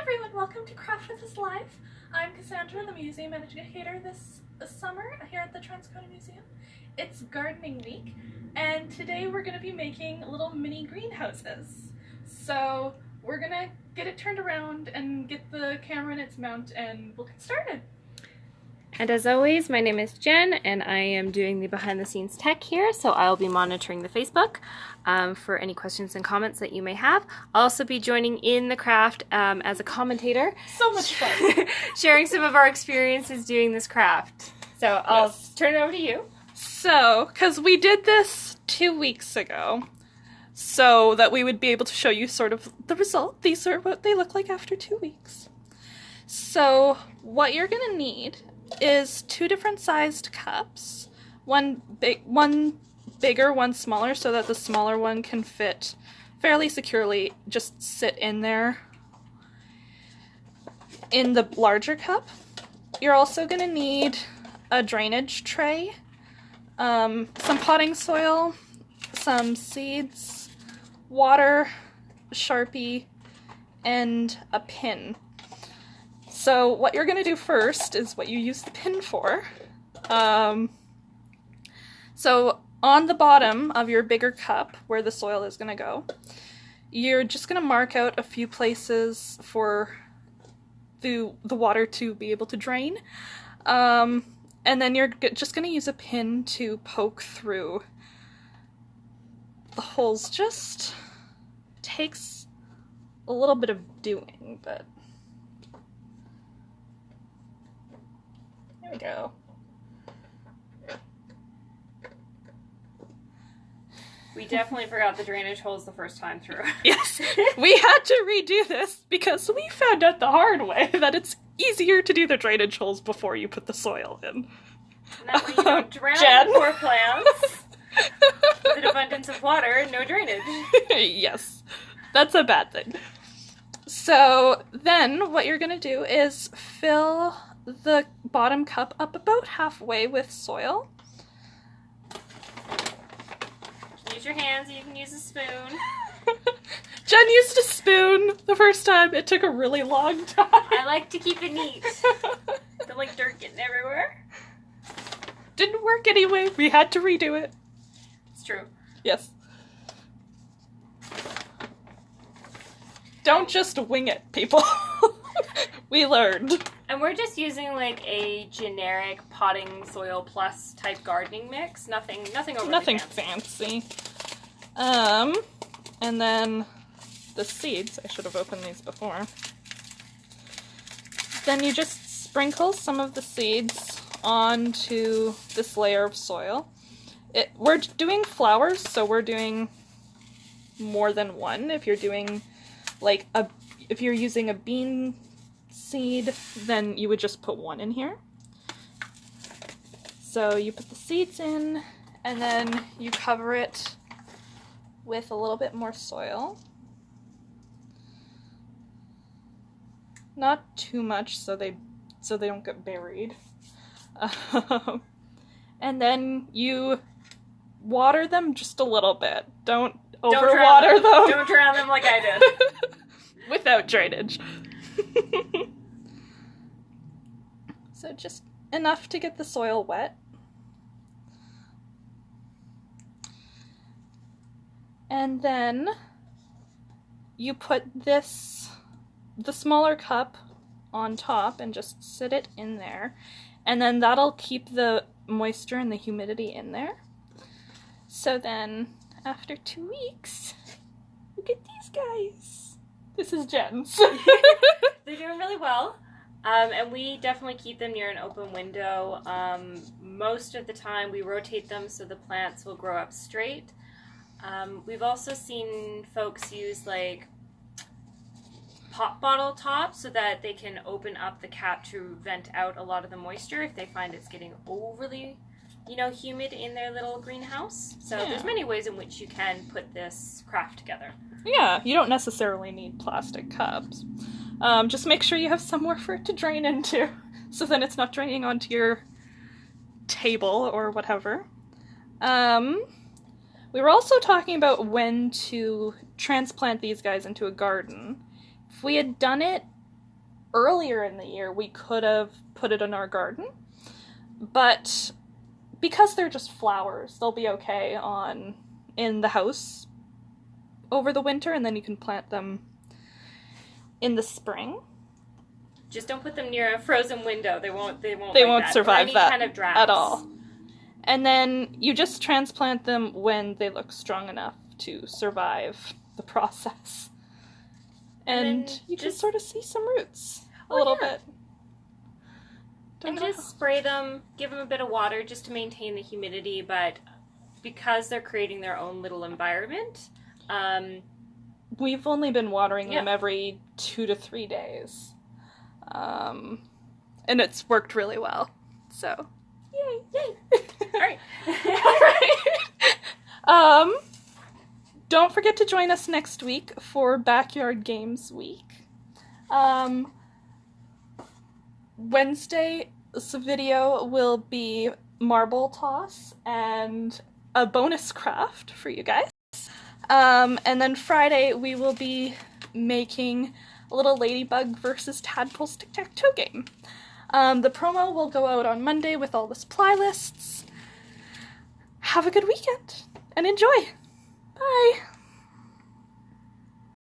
everyone, welcome to Craft With Us Live. I'm Cassandra, the museum educator this summer here at the Transcona Museum. It's gardening week, and today we're going to be making little mini greenhouses. So we're going to get it turned around and get the camera in its mount, and we'll get started. And as always, my name is Jen, and I am doing the behind-the-scenes tech here, so I'll be monitoring the Facebook for any questions and comments that you may have. I'll also be joining in the craft as a commentator. So much fun! Sharing some of our experiences doing this craft. So I'll turn it over to you. So, because we did this 2 weeks ago, so that we would be able to show you sort of the result. These are what they look like after 2 weeks. So, what you're going to need is 2 different sized cups, one bigger, one smaller, so that the smaller one can fit fairly securely, just sit in there in the larger cup. You're also going to need a drainage tray, some potting soil, some seeds, water, Sharpie, and a pin. So what you're going to do first is what you use the pin for. So on the bottom of your bigger cup, where the soil is going to go, you're just going to mark out a few places for the water to be able to drain. And then you're just going to use a pin to poke through the holes. Just takes a little bit of doing, but there we go. We definitely forgot the drainage holes the first time through. Yes, we had to redo this because we found out the hard way that it's easier to do the drainage holes before you put the soil in. And that way you don't drown Jen. poor plants with an abundance of water and no drainage. Yes, that's a bad thing. So then what you're going to do is fill the bottom cup up about halfway with soil. Use your hands, you can use a spoon. Jen used a spoon the first time. It took a really long time. I like to keep it neat. Don't like dirt getting everywhere. Didn't work anyway. We had to redo it. It's true. Yes. Don't just wing it, people. We learned. And we're just using like a generic potting soil plus type gardening mix. Nothing over. Nothing fancy. And then the seeds. I should have opened these before. Then you just sprinkle some of the seeds onto this layer of soil. We're doing flowers, so we're doing more than one. If you're doing if you're using a bean seed, then you would just put one in here. So you put the seeds in, and then you cover it with a little bit more soil. Not too much so they don't get buried. And then you water them just a little bit. Don't overwater them. Don't drown them like I did. Without drainage. So just enough to get the soil wet. And then you put the smaller cup on top and just sit it in there. And then that'll keep the moisture and the humidity in there. So then after 2 weeks, look at these guys. This is Jen's. They're doing really well. And we definitely keep them near an open window. Most of the time we rotate them so the plants will grow up straight. We've also seen folks use like pop bottle tops so that they can open up the cap to vent out a lot of the moisture if they find it's getting overly, humid in their little greenhouse. So there's many ways in which you can put this craft together. Yeah, you don't necessarily need plastic cups. Just make sure you have somewhere for it to drain into, so then it's not draining onto your table or whatever. We were also talking about when to transplant these guys into a garden. If we had done it earlier in the year, we could have put it in our garden, but because they're just flowers, they'll be okay in the house over the winter, and then you can plant them in the spring. Just don't put them near a frozen window. They won't survive that kind of droughts. at all. And then you just transplant them when they look strong enough to survive the process. And you can sort of see some roots a little bit. And just spray them, give them a bit of water just to maintain the humidity, but because they're creating their own little environment. We've only been watering them every 2 to 3 days. And it's worked really well. So, yay. All right. All right. Don't forget to join us next week for Backyard Games Week. Wednesday's video will be marble toss and a bonus craft for you guys. And then Friday we will be making a little ladybug versus tadpoles tic-tac-toe game. The promo will go out on Monday with all the supply lists. Have a good weekend and enjoy! Bye!